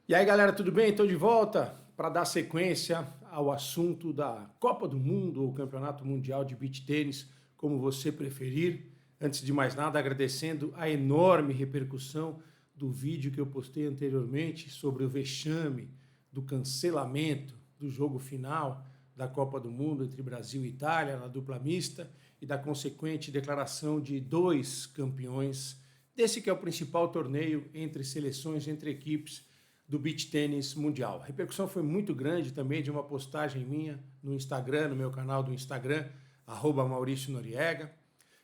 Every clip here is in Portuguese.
E aí, galera, tudo bem? Estou de volta para dar sequência ao assunto da Copa do Mundo ou Campeonato Mundial de Beach Tênis, como você preferir. Antes de mais nada, agradecendo a enorme repercussão do vídeo que eu postei anteriormente sobre o vexame do cancelamento do jogo final da Copa do Mundo entre Brasil e Itália na dupla mista e da consequente declaração de dois campeões desse que é o principal torneio entre seleções, entre equipes do beach tênis mundial. A repercussão foi muito grande também de uma postagem minha no Instagram, no meu canal do Instagram, @Maurício Noriega.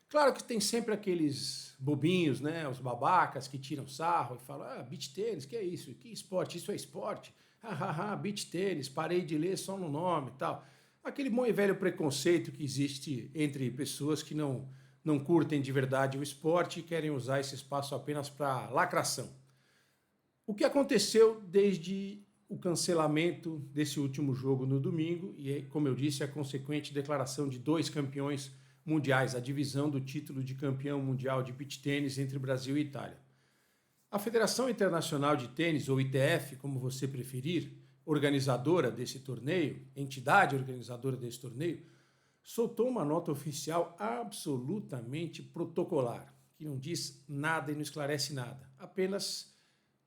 Claro que tem sempre aqueles bobinhos, né, os babacas que tiram sarro e falam: beach tênis, que é isso? Que esporte? Isso é esporte? Beach tênis, parei de ler só no nome e tal. Aquele bom e velho preconceito que existe entre pessoas que não curtem de verdade o esporte e querem usar esse espaço apenas para lacração. O que aconteceu desde o cancelamento desse último jogo no domingo e, como eu disse, a consequente declaração de dois campeões mundiais, a divisão do título de campeão mundial de beach tênis entre Brasil e Itália. A Federação Internacional de Tênis, ou ITF, como você preferir, organizadora desse torneio, entidade organizadora desse torneio, soltou uma nota oficial absolutamente protocolar, que não diz nada e não esclarece nada, apenas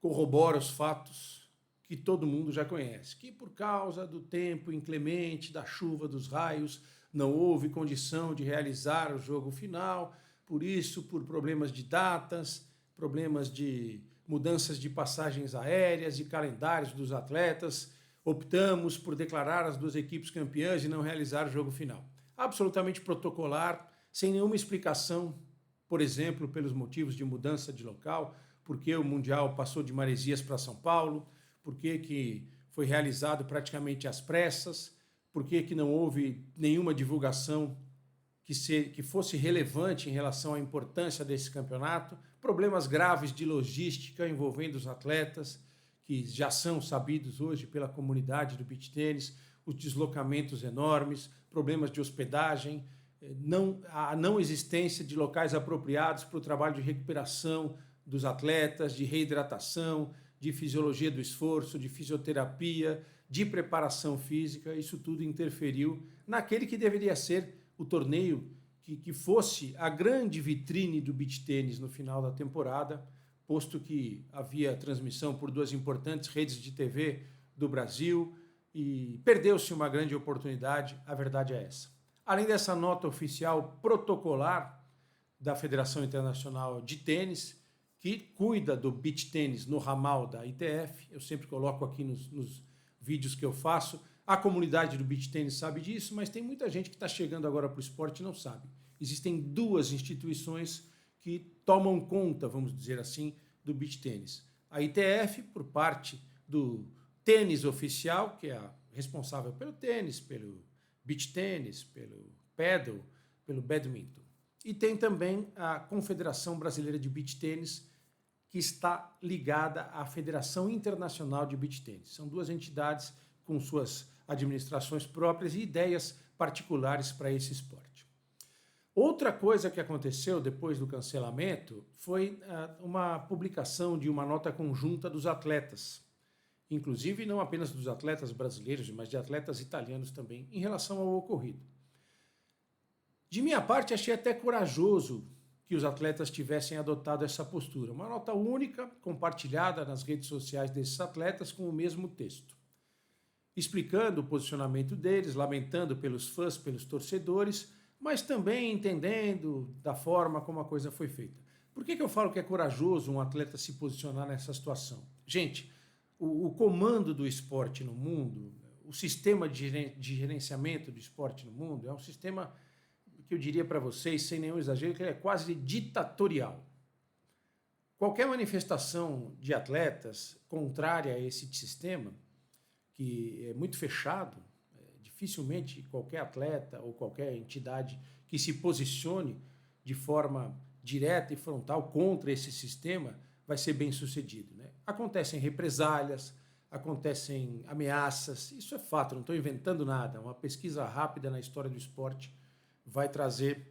corrobora os fatos que todo mundo já conhece, que por causa do tempo inclemente, da chuva, dos raios, não houve condição de realizar o jogo final, por isso, por problemas de datas, problemas de mudanças de passagens aéreas e calendários dos atletas, optamos por declarar as duas equipes campeãs e não realizar o jogo final. Absolutamente protocolar, sem nenhuma explicação, por exemplo, pelos motivos de mudança de local, por que o Mundial passou de Maresias para São Paulo, por que foi realizado praticamente às pressas, por que não houve nenhuma divulgação que fosse relevante em relação à importância desse campeonato, problemas graves de logística envolvendo os atletas, que já são sabidos hoje pela comunidade do beach tênis, os deslocamentos enormes, problemas de hospedagem, a não existência de locais apropriados para o trabalho de recuperação dos atletas, de reidratação, de fisiologia do esforço, de fisioterapia, de preparação física. Isso tudo interferiu naquele que deveria ser o torneio que fosse a grande vitrine do beach tênis no final da temporada, posto que havia transmissão por duas importantes redes de TV do Brasil e perdeu-se uma grande oportunidade, a verdade é essa. Além dessa nota oficial protocolar da Federação Internacional de Tênis, que cuida do beach tênis no ramal da ITF, eu sempre coloco aqui nos vídeos que eu faço, a comunidade do beach tênis sabe disso, mas tem muita gente que está chegando agora para o esporte e não sabe. Existem duas instituições que tomam conta, vamos dizer assim, do beach tênis. A ITF, por parte do tênis oficial, que é a responsável pelo tênis, pelo beach tênis, pelo paddle, pelo badminton. E tem também a Confederação Brasileira de Beach Tênis, que está ligada à Federação Internacional de Beach Tênis. São duas entidades com suas administrações próprias e ideias particulares para esse esporte. Outra coisa que aconteceu depois do cancelamento foi uma publicação de uma nota conjunta dos atletas, inclusive não apenas dos atletas brasileiros, mas de atletas italianos também, em relação ao ocorrido. De minha parte, achei até corajoso que os atletas tivessem adotado essa postura. Uma nota única, compartilhada nas redes sociais desses atletas com o mesmo texto, explicando o posicionamento deles, lamentando pelos fãs, pelos torcedores, mas também entendendo da forma como a coisa foi feita. Por que eu falo que é corajoso um atleta se posicionar nessa situação? Gente, o comando do esporte no mundo, o sistema de gerenciamento do esporte no mundo é um sistema que eu diria para vocês, sem nenhum exagero, que é quase ditatorial. Qualquer manifestação de atletas contrária a esse sistema, que é muito fechado, dificilmente qualquer atleta ou qualquer entidade que se posicione de forma direta e frontal contra esse sistema vai ser bem sucedido, né? Acontecem represálias, acontecem ameaças, isso é fato, não estou inventando nada. Uma pesquisa rápida na história do esporte vai trazer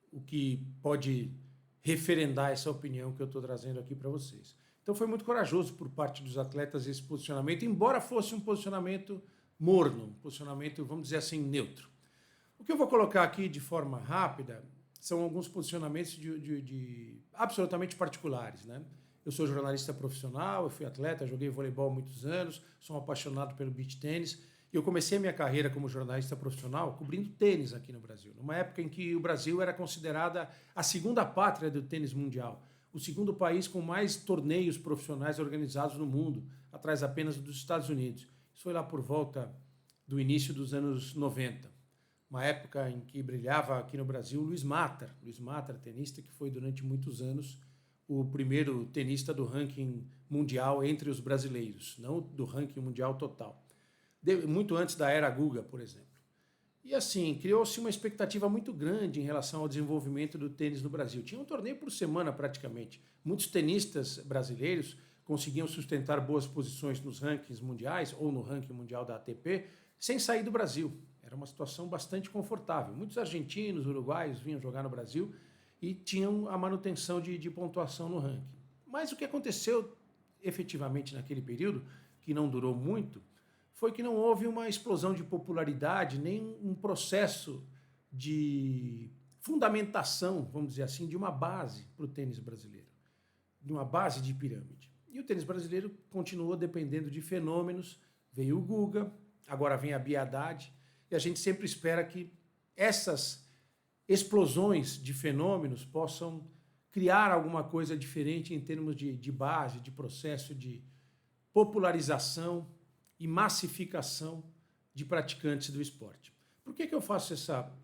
o que pode referendar essa opinião que eu estou trazendo aqui para vocês. Então foi muito corajoso por parte dos atletas esse posicionamento, embora fosse um posicionamento morno, um posicionamento, vamos dizer assim, neutro. O que eu vou colocar aqui de forma rápida são alguns posicionamentos de absolutamente particulares, né? Eu sou jornalista profissional, eu fui atleta, joguei voleibol há muitos anos, sou um apaixonado pelo beach tênis. E eu comecei a minha carreira como jornalista profissional cobrindo tênis aqui no Brasil, numa época em que o Brasil era considerada a segunda pátria do tênis mundial, o segundo país com mais torneios profissionais organizados no mundo, atrás apenas dos Estados Unidos. Isso foi lá por volta do início dos anos 90, uma época em que brilhava aqui no Brasil Luiz Matter, tenista que foi durante muitos anos o primeiro tenista do ranking mundial entre os brasileiros, não do ranking mundial total. Muito antes da era Guga, por exemplo. E assim, criou-se uma expectativa muito grande em relação ao desenvolvimento do tênis no Brasil. Tinha um torneio por semana praticamente. Muitos tenistas brasileiros conseguiam sustentar boas posições nos rankings mundiais ou no ranking mundial da ATP sem sair do Brasil. Era uma situação bastante confortável. Muitos argentinos, uruguaios vinham jogar no Brasil e tinham a manutenção de pontuação no ranking. Mas o que aconteceu efetivamente naquele período, que não durou muito, foi que não houve uma explosão de popularidade, nem um processo de fundamentação, vamos dizer assim, de uma base para o tênis brasileiro, de uma base de pirâmide. E o tênis brasileiro continuou dependendo de fenômenos, veio o Guga, agora vem a Bia Haddad, e a gente sempre espera que essas explosões de fenômenos possam criar alguma coisa diferente em termos de base, de processo de popularização e massificação de praticantes do esporte. Por que eu faço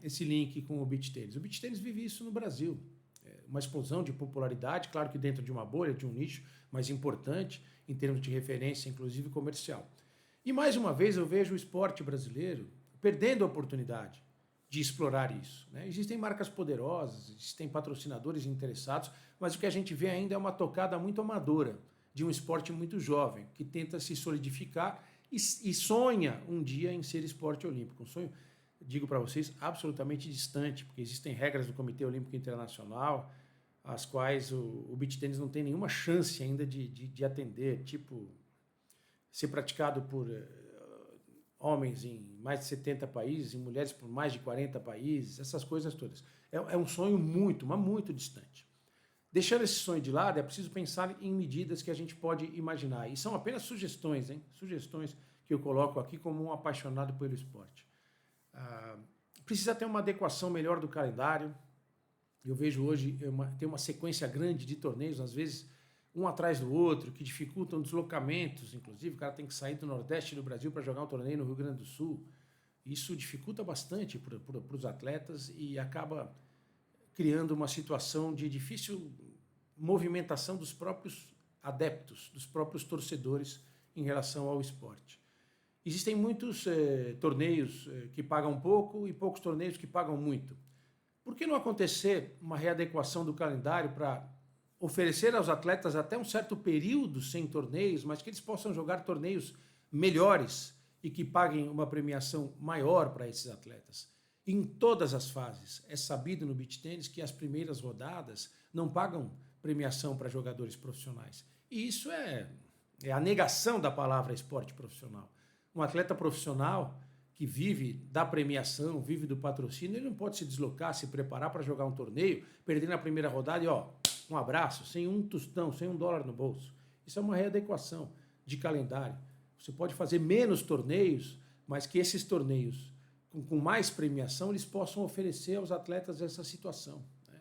esse link com o beach tênis? O beach tênis vive isso no Brasil. Uma explosão de popularidade, claro que dentro de uma bolha, de um nicho mais importante, em termos de referência, inclusive comercial. E mais uma vez eu vejo o esporte brasileiro perdendo a oportunidade de explorar isso, né? Existem marcas poderosas, existem patrocinadores interessados, mas o que a gente vê ainda é uma tocada muito amadora de um esporte muito jovem, que tenta se solidificar e sonha um dia em ser esporte olímpico. Um sonho, digo para vocês, absolutamente distante, porque existem regras do Comitê Olímpico Internacional, as quais o beach tênis não tem nenhuma chance ainda de atender, tipo, ser praticado por homens em mais de 70 países, e mulheres por mais de 40 países, essas coisas todas. É um sonho muito, mas muito distante. Deixando esse sonho de lado, é preciso pensar em medidas que a gente pode imaginar. E são apenas sugestões, hein? Sugestões que eu coloco aqui como um apaixonado pelo esporte. Precisa ter uma adequação melhor do calendário. Eu vejo hoje tem uma sequência grande de torneios, às vezes um atrás do outro, que dificultam deslocamentos. Inclusive, o cara tem que sair do Nordeste do Brasil para jogar um torneio no Rio Grande do Sul. Isso dificulta bastante para os atletas e acaba criando uma situação de difícil movimentação dos próprios adeptos, dos próprios torcedores em relação ao esporte. Existem muitos torneios que pagam pouco e poucos torneios que pagam muito. Por que não acontecer uma readequação do calendário para oferecer aos atletas até um certo período sem torneios, mas que eles possam jogar torneios melhores e que paguem uma premiação maior para esses atletas? Em todas as fases. É sabido no beach tênis que as primeiras rodadas não pagam premiação para jogadores profissionais. E isso é a negação da palavra esporte profissional. Um atleta profissional que vive da premiação, vive do patrocínio, ele não pode se deslocar, se preparar para jogar um torneio, perder na primeira rodada e um abraço, sem um tostão, sem $1 no bolso. Isso é uma readequação de calendário. Você pode fazer menos torneios, mas que esses torneios com mais premiação, eles possam oferecer aos atletas essa situação. Né?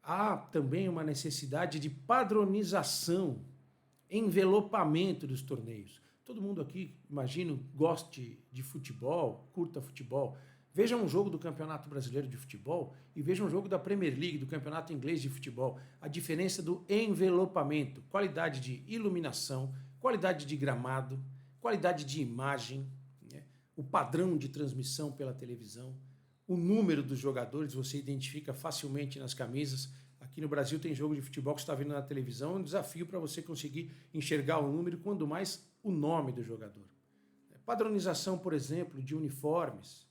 Há também uma necessidade de padronização, envelopamento dos torneios. Todo mundo aqui, imagino, goste de futebol, curta futebol. Veja um jogo do Campeonato Brasileiro de Futebol e veja um jogo da Premier League, do Campeonato Inglês de Futebol. A diferença do envelopamento, qualidade de iluminação, qualidade de gramado, qualidade de imagem, o padrão de transmissão pela televisão, o número dos jogadores, você identifica facilmente nas camisas. Aqui no Brasil tem jogo de futebol que você está vendo na televisão, é um desafio para você conseguir enxergar o número, quando mais o nome do jogador. Padronização, por exemplo, de uniformes.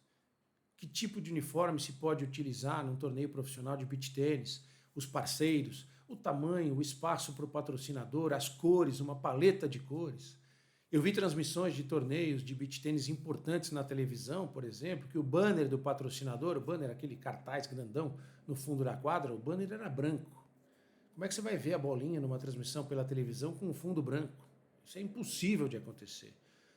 Que tipo de uniforme se pode utilizar num torneio profissional de beach tênis? Os parceiros, o tamanho, o espaço para o patrocinador, as cores, uma paleta de cores. Eu vi transmissões de torneios de beach tênis importantes na televisão, por exemplo, que o banner do patrocinador, o banner, aquele cartaz grandão no fundo da quadra, o banner era branco. Como é que você vai ver a bolinha numa transmissão pela televisão com um fundo branco? Isso é impossível de acontecer.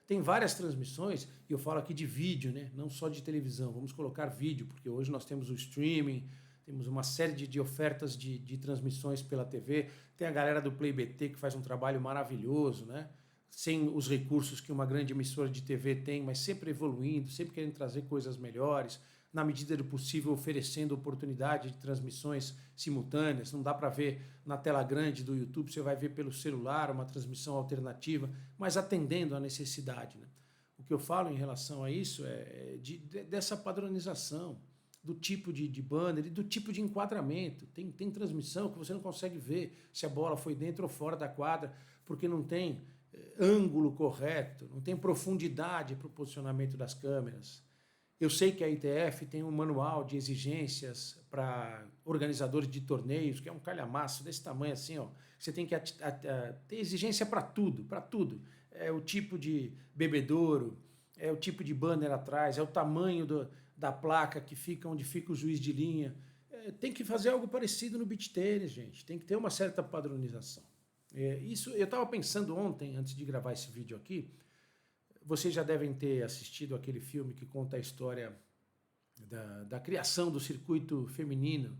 Tem várias transmissões, e eu falo aqui de vídeo, né? Não só de televisão, vamos colocar vídeo, porque hoje nós temos o streaming, temos uma série de ofertas de transmissões pela TV, tem a galera do Play BT que faz um trabalho maravilhoso, né? Sem os recursos que uma grande emissora de TV tem, mas sempre evoluindo, sempre querendo trazer coisas melhores, na medida do possível oferecendo oportunidade de transmissões simultâneas. Não dá para ver na tela grande do YouTube, você vai ver pelo celular uma transmissão alternativa, mas atendendo à necessidade, né? O que eu falo em relação a isso é dessa padronização, do tipo de banner e do tipo de enquadramento. Tem transmissão que você não consegue ver se a bola foi dentro ou fora da quadra, porque não tem ângulo correto, não tem profundidade para o posicionamento das câmeras. Eu sei que a ITF tem um manual de exigências para organizadores de torneios, que é um calhamaço desse tamanho assim, ó. Você tem que ter exigência para tudo, para tudo. É o tipo de bebedouro, é o tipo de banner atrás, é o tamanho da placa que fica onde fica o juiz de linha. Tem que fazer algo parecido no beach tênis, gente. Tem que ter uma certa padronização. Isso eu estava pensando ontem, antes de gravar esse vídeo aqui. Vocês já devem ter assistido aquele filme que conta a história da criação do circuito feminino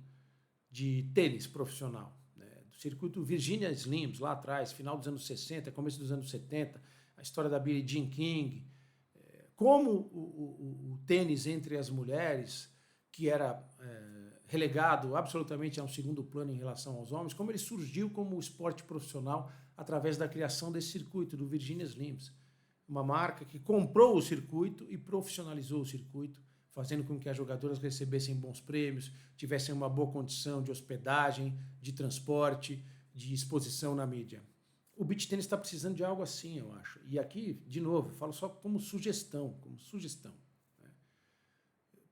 de tênis profissional, né? Do circuito Virginia Slims, lá atrás, final dos anos 60, começo dos anos 70, a história da Billie Jean King, como o tênis entre as mulheres, que era relegado absolutamente a um segundo plano em relação aos homens, como ele surgiu como esporte profissional através da criação desse circuito, do Virginia Slims. Uma marca que comprou o circuito e profissionalizou o circuito, fazendo com que as jogadoras recebessem bons prêmios, tivessem uma boa condição de hospedagem, de transporte, de exposição na mídia. O beach tennis está precisando de algo assim, eu acho. E aqui, de novo, falo só como sugestão, né?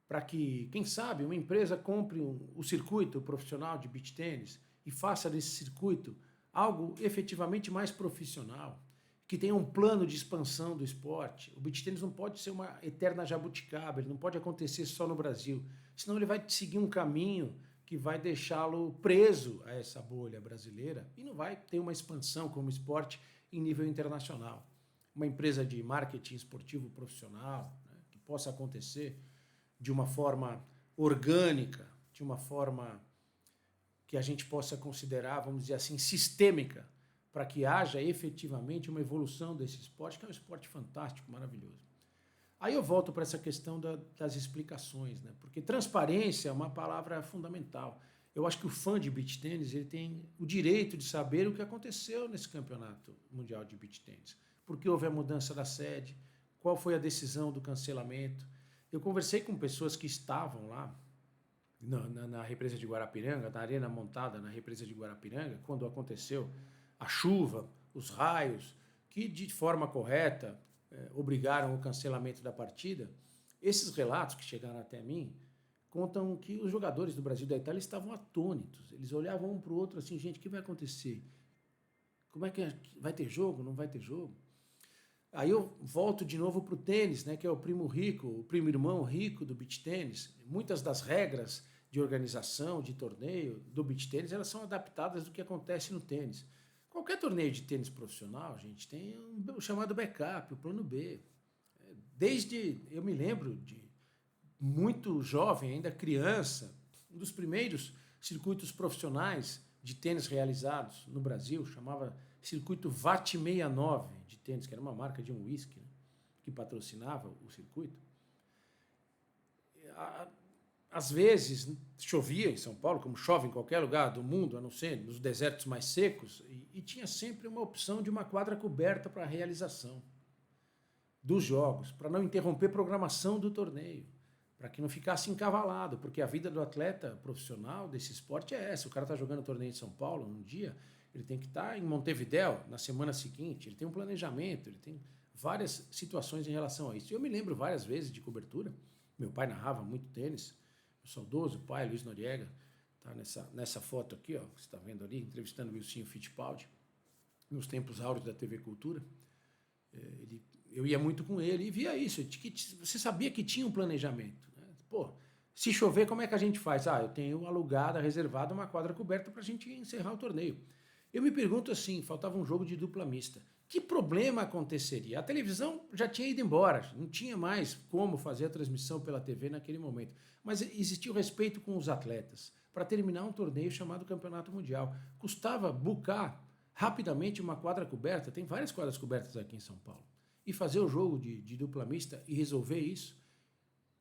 Para que, quem sabe, uma empresa compre o circuito profissional de beach tennis e faça desse circuito algo efetivamente mais profissional, que tenha um plano de expansão do esporte. O beach tênis não pode ser uma eterna jabuticaba, ele não pode acontecer só no Brasil, senão ele vai seguir um caminho que vai deixá-lo preso a essa bolha brasileira e não vai ter uma expansão como esporte em nível internacional. Uma empresa de marketing esportivo profissional, né, que possa acontecer de uma forma orgânica, de uma forma que a gente possa considerar, vamos dizer assim, sistêmica, para que haja efetivamente uma evolução desse esporte, que é um esporte fantástico, maravilhoso. Aí eu volto para essa questão das explicações, né? Porque transparência é uma palavra fundamental. Eu acho que o fã de beach tênis ele tem o direito de saber o que aconteceu nesse campeonato mundial de beach tênis. Por que houve a mudança da sede? Qual foi a decisão do cancelamento? Eu conversei com pessoas que estavam lá na represa de Guarapiranga, na arena montada na represa de Guarapiranga, quando aconteceu a chuva, os raios, que de forma correta obrigaram o cancelamento da partida. Esses relatos que chegaram até mim contam que os jogadores do Brasil e da Itália estavam atônitos. Eles olhavam um para o outro assim, gente, o que vai acontecer? Como é que vai ter jogo? Não vai ter jogo? Aí eu volto de novo para o tênis, né, que é o primo rico, o primo irmão rico do beach tênis. Muitas das regras de organização, de torneio do beach tênis, elas são adaptadas do que acontece no tênis. Qualquer torneio de tênis profissional, gente, tem o chamado backup, o plano B. Eu me lembro de muito jovem, ainda criança, um dos primeiros circuitos profissionais de tênis realizados no Brasil, chamava Circuito VAT 69 de tênis, que era uma marca de um whisky, né, que patrocinava o circuito. Às vezes chovia em São Paulo, como chove em qualquer lugar do mundo, a não ser nos desertos mais secos, e tinha sempre uma opção de uma quadra coberta para a realização dos jogos, para não interromper a programação do torneio, para que não ficasse encavalado, porque a vida do atleta profissional desse esporte é essa. O cara está jogando torneio em São Paulo um dia, ele tem que estar em Montevidéu na semana seguinte, ele tem um planejamento, ele tem várias situações em relação a isso. Eu me lembro várias vezes de cobertura, meu pai narrava muito tênis, o saudoso pai, Luiz Noriega, tá nessa foto aqui, ó, que você está vendo ali, entrevistando o Wilson Fittipaldi, nos tempos áureos da TV Cultura. Eu ia muito com ele e via isso. Você sabia que tinha um planejamento, né? Pô, se chover, como é que a gente faz? Eu tenho alugada, reservada uma quadra coberta para a gente encerrar o torneio. Eu me pergunto assim, faltava um jogo de dupla mista. Que problema aconteceria? A televisão já tinha ido embora, não tinha mais como fazer a transmissão pela TV naquele momento. Mas existia o respeito com os atletas para terminar um torneio chamado Campeonato Mundial. Custava bucar rapidamente uma quadra coberta, tem várias quadras cobertas aqui em São Paulo, e fazer o jogo de dupla mista e resolver isso.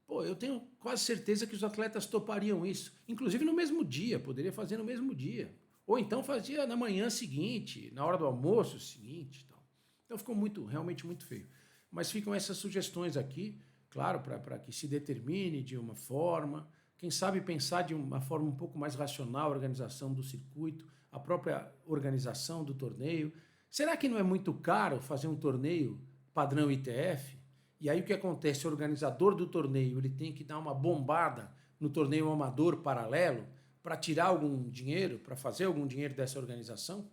Pô, eu tenho quase certeza que os atletas topariam isso. Inclusive no mesmo dia, poderia fazer no mesmo dia. Ou então fazia na manhã seguinte, na hora do almoço seguinte. Tal. Então ficou realmente muito feio. Mas ficam essas sugestões aqui, claro, para que se determine de uma forma, quem sabe pensar de uma forma um pouco mais racional a organização do circuito, a própria organização do torneio. Será que não é muito caro fazer um torneio padrão ITF? E aí o que acontece? O organizador do torneio ele tem que dar uma bombada no torneio amador paralelo para tirar algum dinheiro, para fazer algum dinheiro dessa organização?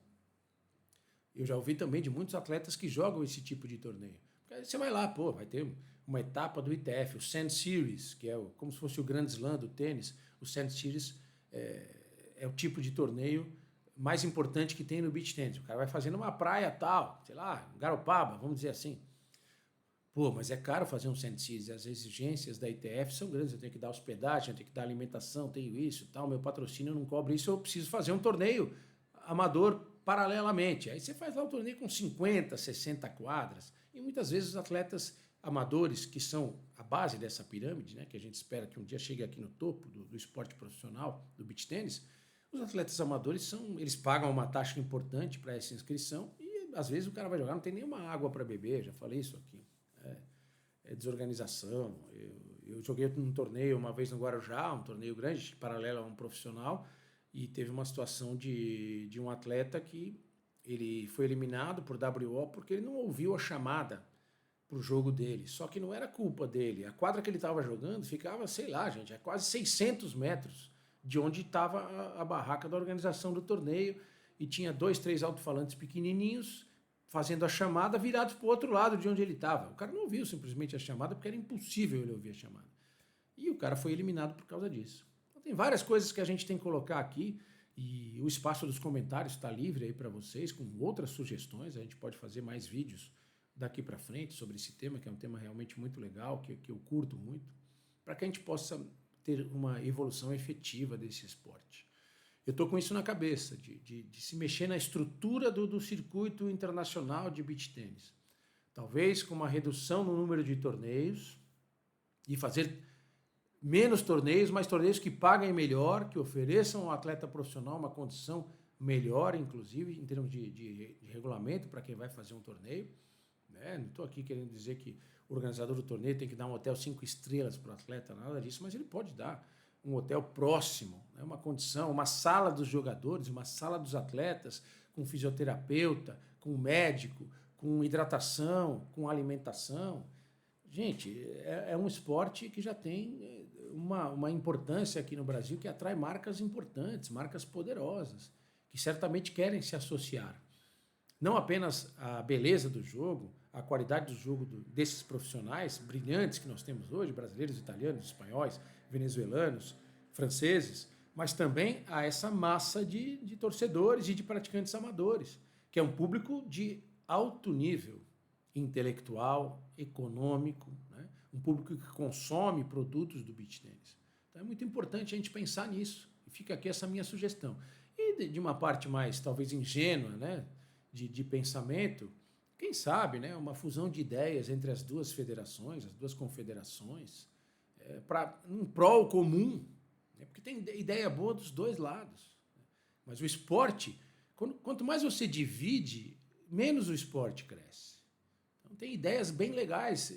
Eu já ouvi também de muitos atletas que jogam esse tipo de torneio. Aí você vai lá, vai ter uma etapa do ITF, o Sand Series, que é como se fosse o Grand Slam do tênis. O Sand Series é o tipo de torneio mais importante que tem no beach tennis. O cara vai fazer numa praia tal, sei lá, Garopaba, vamos dizer assim. Mas é caro fazer um Sand Series, as exigências da ITF são grandes, eu tenho que dar hospedagem, eu tenho que dar alimentação, tenho isso, tal, meu patrocínio não cobre isso, eu preciso fazer um torneio amador paralelamente. Aí você faz lá um torneio com 50, 60 quadras, e muitas vezes os atletas amadores, que são a base dessa pirâmide, né, que a gente espera que um dia chegue aqui no topo do esporte profissional, do beach tênis, os atletas amadores eles pagam uma taxa importante para essa inscrição e às vezes o cara vai jogar, não tem nenhuma água para beber, já falei isso aqui. É desorganização. Eu joguei num torneio uma vez no Guarujá, um torneio grande, paralelo a um profissional, e teve uma situação de um atleta que ele foi eliminado por WO porque ele não ouviu a chamada para o jogo dele. Só que não era culpa dele. A quadra que ele estava jogando ficava, sei lá, gente, a quase 600 metros de onde estava a barraca da organização do torneio e tinha 2, 3 alto-falantes pequenininhos fazendo a chamada virados para o outro lado de onde ele estava. O cara não ouviu simplesmente a chamada porque era impossível ele ouvir a chamada. E o cara foi eliminado por causa disso. Então, tem várias coisas que a gente tem que colocar aqui e o espaço dos comentários está livre aí para vocês com outras sugestões. A gente pode fazer mais vídeos daqui para frente sobre esse tema, que é um tema realmente muito legal, que eu curto muito, para que a gente possa ter uma evolução efetiva desse esporte. Eu estou com isso na cabeça, de se mexer na estrutura do circuito internacional de beach tênis. Talvez com uma redução no número de torneios e fazer menos torneios, mas torneios que paguem melhor, que ofereçam ao atleta profissional uma condição melhor, inclusive, em termos de regulamento para quem vai fazer um torneio. Não estou aqui querendo dizer que o organizador do torneio tem que dar um hotel 5 estrelas para o atleta, nada disso, mas ele pode dar um hotel próximo, né? Uma condição, uma sala dos jogadores, uma sala dos atletas, com fisioterapeuta, com médico, com hidratação, com alimentação. Gente, é um esporte que já tem uma importância aqui no Brasil que atrai marcas importantes, marcas poderosas, que certamente querem se associar. Não apenas a beleza do jogo, a qualidade do jogo desses profissionais brilhantes que nós temos hoje, brasileiros, italianos, espanhóis, venezuelanos, franceses, mas também a essa massa de torcedores e de praticantes amadores, que é um público de alto nível intelectual, econômico, né? Um público que consome produtos do beach tennis. Então é muito importante a gente pensar nisso. E fica aqui essa minha sugestão. E de uma parte mais, talvez, ingênua, né? de pensamento, quem sabe, né? Uma fusão de ideias entre as duas federações, as duas confederações, para um prol comum, né? Porque tem ideia boa dos dois lados. Mas o esporte, quanto mais você divide, menos o esporte cresce. Então, tem ideias bem legais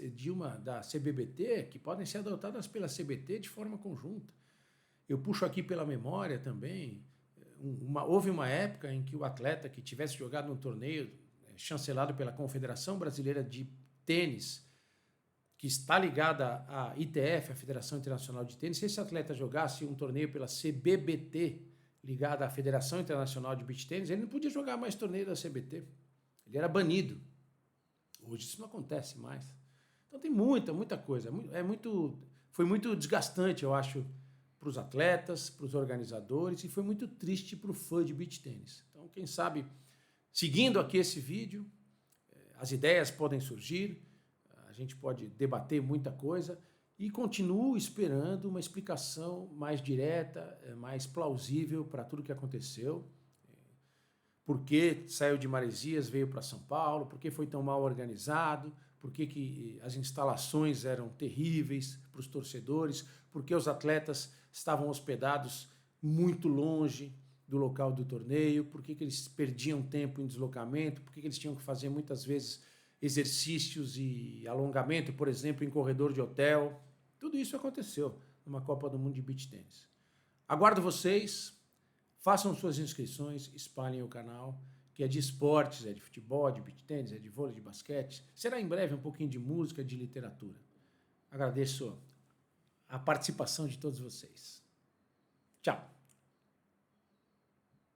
da CBBT que podem ser adotadas pela CBT de forma conjunta. Eu puxo aqui pela memória também, houve uma época em que o atleta que tivesse jogado um torneio chancelado pela Confederação Brasileira de Tênis que está ligada à ITF, a Federação Internacional de Tênis, se esse atleta jogasse um torneio pela CBBT, ligada à Federação Internacional de Beach Tênis, ele não podia jogar mais torneio da CBT. Ele era banido. Hoje isso não acontece mais. Então tem muita coisa. Foi muito desgastante, eu acho, para os atletas, para os organizadores, e foi muito triste para o fã de beach tênis. Então, quem sabe, seguindo aqui esse vídeo, as ideias podem surgir, a gente pode debater muita coisa e continuo esperando uma explicação mais direta, mais plausível para tudo que aconteceu. Por que saiu de Maresias, veio para São Paulo, por que foi tão mal organizado, por que as instalações eram terríveis para os torcedores, por que os atletas estavam hospedados muito longe do local do torneio, por que eles perdiam tempo em deslocamento, por que eles tinham que fazer muitas vezes exercícios e alongamento, por exemplo, em corredor de hotel. Tudo isso aconteceu numa Copa do Mundo de Beach Tennis. Aguardo vocês, façam suas inscrições, espalhem o canal, que é de esportes, é de futebol, de beach tênis, é de vôlei, de basquete. Será em breve um pouquinho de música, de literatura. Agradeço a participação de todos vocês. Tchau!